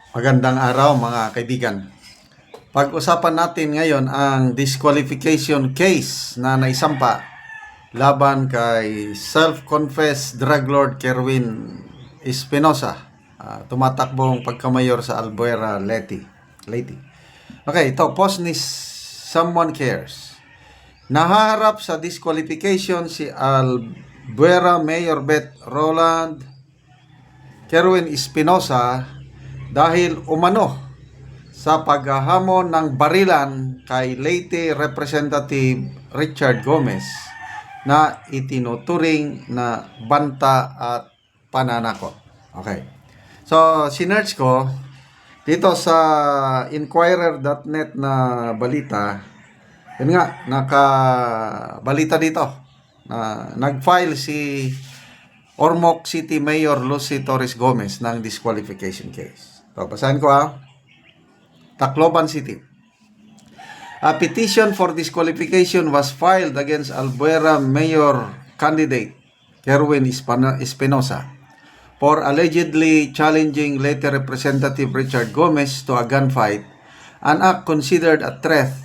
Magandang araw mga kaibigan. Pag-usapan natin ngayon ang disqualification case na naisampa laban kay self-confessed drug lord Kerwin Espinosa, tumatakbong pagkamayor sa Albuera, Leyte. Okay, ito, post ni Someone Cares. Naharap sa disqualification si Albuera Mayor Bet Roland Kerwin Espinosa dahil umano sa paghahamon ng barilan kay Leyte Representative Richard Gomez na itinuturing na banta at pananakot. Okay. So, sinearch ko dito sa inquirer.net na balita. Yun nga, nakabalita dito. Nag-file si Ormoc City Mayor Lucy Torres Gomez ng disqualification case. So, basahin ko Tacloban City. A petition for disqualification was filed against Albuera Mayor candidate Kerwin Espinosa for allegedly challenging Leyte Representative Richard Gomez to a gunfight, an act considered a threat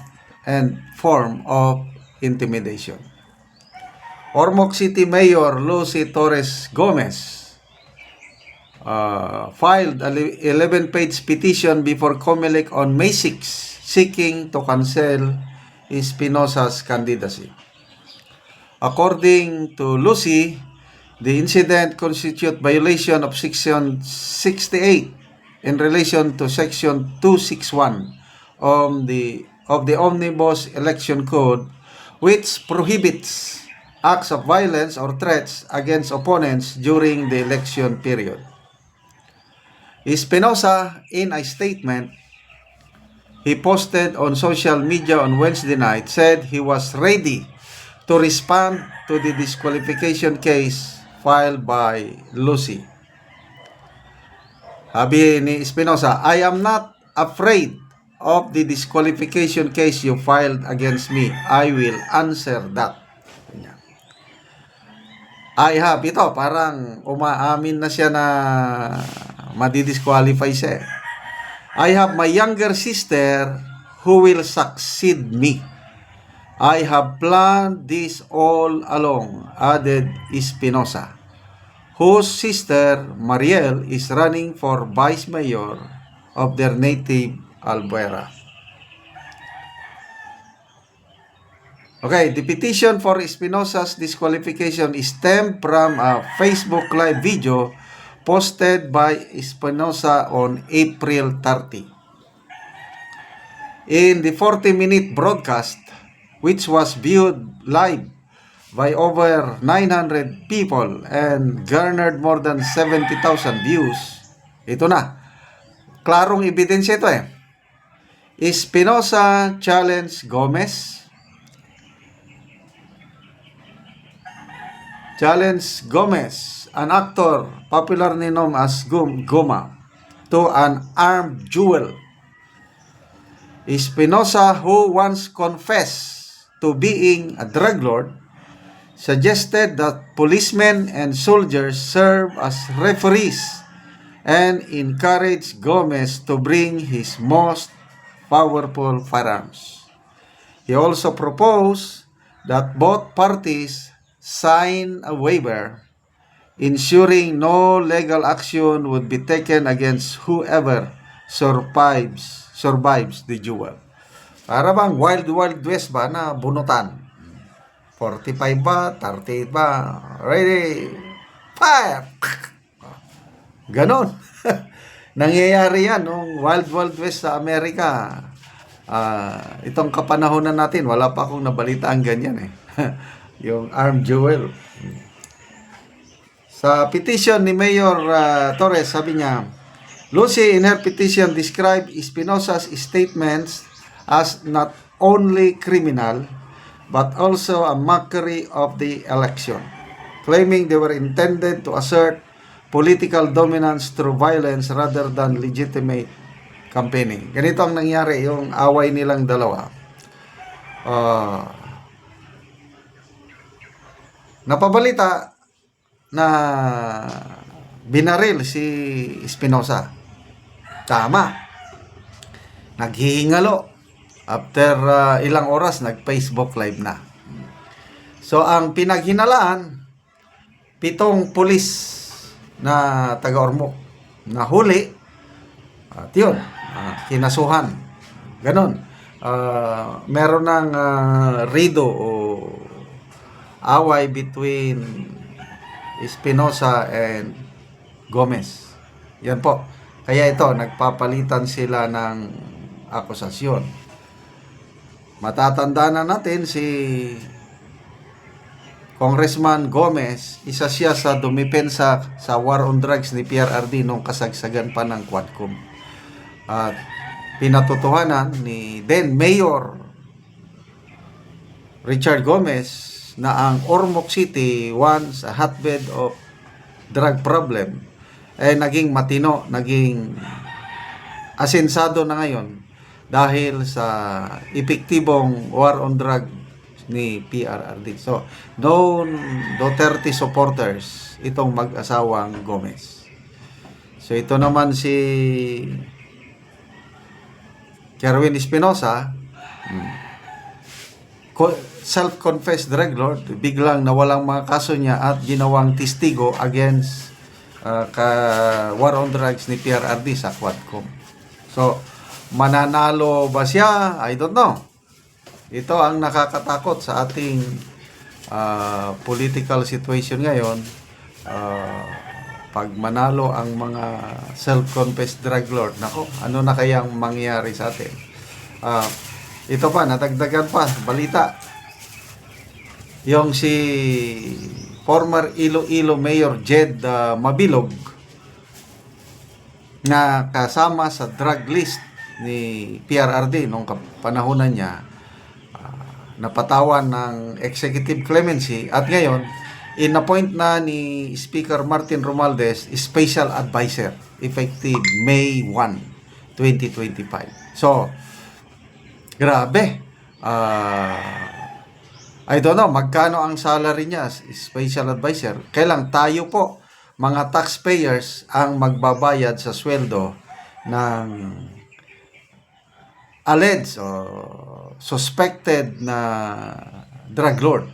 and form of intimidation. Ormoc City Mayor Lucy Torres Gomez filed an 11-page petition before COMELEC on May 6 seeking to cancel Espinosa's candidacy. According to Lucy, the incident constitutes violation of Section 68 in relation to Section 261 of the Omnibus Election Code, which prohibits acts of violence or threats against opponents during the election period. Espinosa, in a statement he posted on social media on Wednesday night, said he was ready to respond to the disqualification case filed by Lucy. Sabi ni Espinosa, I am not afraid of the disqualification case you filed against me. I will answer that. I have, ito parang umaamin na siya na madidisqualify siya. I have my younger sister who will succeed me. I have planned this all along, added Espinosa, whose sister Mariel is running for vice mayor of their native Albuera. Okay, the petition for Espinosa's disqualification stemmed from a Facebook Live video posted by Espinosa on April 30. In the 40-minute broadcast, which was viewed live by over 900 people and garnered more than 70,000 views, ito na, klarong ebidensya ito Espinosa challenged Gomez, an actor popularly known as Goma, to an armed duel. Espinosa, who once confessed to being a drug lord, suggested that policemen and soldiers serve as referees and encouraged Gomez to bring his most powerful firearms. He also proposed that both parties sign a waiver ensuring no legal action would be taken against whoever survives the duel. Para bang Wild West ba na bunutan? 45 ba? 38 ba? Ready? Fire! Ganon. Nangyayari yan nung Wild West sa Amerika. Itong kapanahonan natin, wala pa akong nabalitaan ganyan yung armed duel. Sa petition ni Mayor Torres, sabi niya, Lucy in her petition described Espinosa's statements as not only criminal but also a mockery of the election, claiming they were intended to assert political dominance through violence rather than legitimate campaigning. Ganito ang nangyari, yung away nilang dalawa. Napabalita na binaril si Espinosa. Tama. Naghihingalo. After ilang oras, nag-Facebook live na. So, ang pinaghinalaan, 7 pulis na taga-Ormoc nahuli at yun, kinasuhan. Ganon. Meron ng rido o away between Espinosa and Gomez. Yan po. Kaya ito, nagpapalitan sila ng akusasyon. Matatanda na natin si Congressman Gomez, isa siya sa dumipensa sa war on drugs ni PRRD nung kasagsagan pa ng Quadcom. At pinatotohanan ni then Mayor Richard Gomez na ang Ormoc City, once a hotbed of drug problem, naging matino, naging asensado na ngayon dahil sa epektibong war on drug ni PRRD. So, known Duterte supporters itong mag-asawang Gomez. So, ito naman si Kerwin Espinosa, self-confessed drug lord, biglang nawalang mga kaso niya at ginawang testigo against war on drugs ni PRRD sa Quadcom. So, mananalo ba siya? I don't know. Ito ang nakakatakot sa ating political situation ngayon. Pag manalo ang mga self-confessed drug lord, nako, ano na kayang mangyari sa atin? Ito pa, nadagdagan pa, balita. Yung si former Iloilo Mayor Jed Mabilog na kasama sa drug list ni PRRD nung panahonan niya, napatawan ng executive clemency at ngayon in-appoint na ni Speaker Martin Romualdez special advisor effective May 1, 2025. So, grabe. I don't know magkano ang salary niya, special advisor. Kailang tayo po, mga taxpayers, ang magbabayad sa sweldo ng alleged o suspected na drug lord,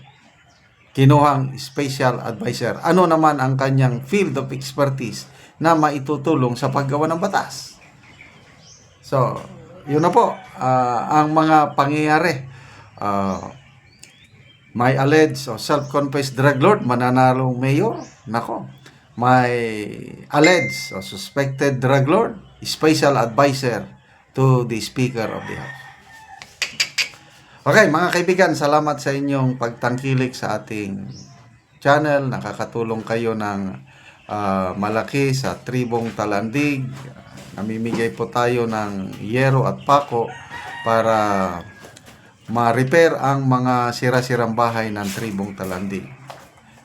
kinuhang special advisor. Ano naman ang kanyang field of expertise na maitutulong sa paggawa ng batas? So, yun na po ang mga pangyayari. May alleged o self-confessed drug lord, mananalong mayor. Nako. May alleged o suspected drug lord, special advisor to the Speaker of the House. Okay, mga kaibigan, salamat sa inyong pagtangkilik sa ating channel. Nakakatulong kayo ng malaki sa Tribong Talandig. Namimigay po tayo ng yero at pako para ma-repair ang mga sira-sirang bahay ng Tribong Talandig.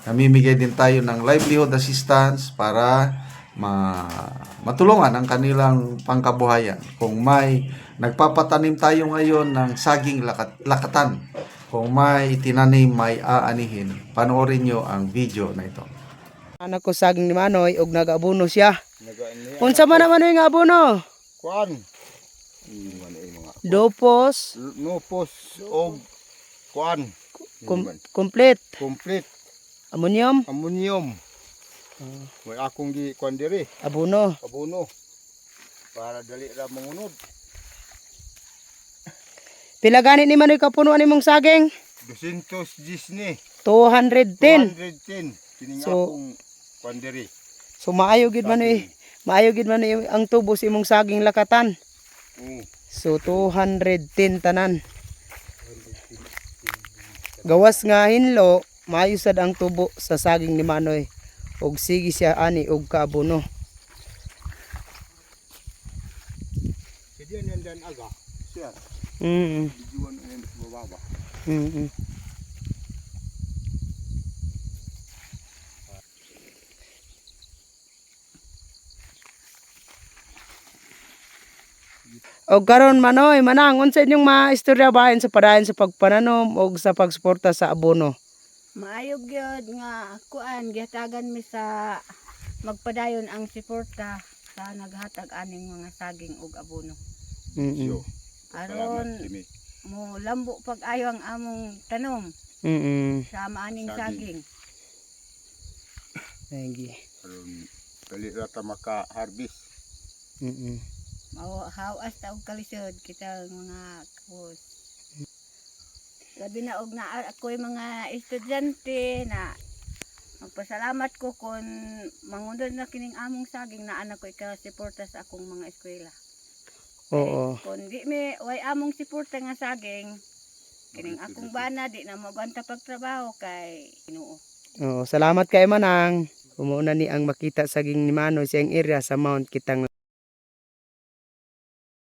Namimigay din tayo ng livelihood assistance para matulungan ang kanilang pangkabuhayan. Kung may nagpapatanim tayo ngayon ng saging lakatan, kung may tinanim, may aanihin, panoorin nyo ang video na ito. Anak ko saging ni Manoy og nag-abono siya. Unsa man naman yung abono? Kuan. Dopos, Nopos og kuan. complete, Complete ammonium, ammonium. May akong gi kuan diri, abono. abono. Para dali ra mangunod. Pila gani ni Manoy kapunuan nimong saging? 210 ni. 210. 210. Kining So, akong kuan diri. So maayo gid Manoy. Maayo gid Manoy ang tubo sa imong saging lakatan. So 210 tanan. Gawas nga hinlo, maayo sad ang tubo sa saging ni Manoy. Og sige siya ani og kaabono. Kaya yan dan aga. Siya. Dijuan ang bababa. O karon Manoy, manang unsa inyong maistorya bahin sa padayon sa pagpananom o sa pagsuporta sa abono? Maayog gyud nga kuan gihatagan mi sa magpadayon ang suporta sa naghatag aning mga saging ug abono. Mm. Aron mo lambo pag ayo ang among tanom Mm. sa maaning saging. Lagi. Aron dali ra ta maka-harvest. Mm. Mao hawas ta og kalisod kita mga kabus. Labi na og na ako'y mga estudyante na magpasalamat ko kung mangundod na kining among saging na anak ko ika-suporta sa akong mga eskwela. Oo. Kung di mi way among suporta nga saging, kining akong bana di na magwanta pagtrabaho kay Ginoo. Oo, salamat kay Manang. Umuuna ni ang makita saging ni Manoy sa iyang area sa Mount Kitang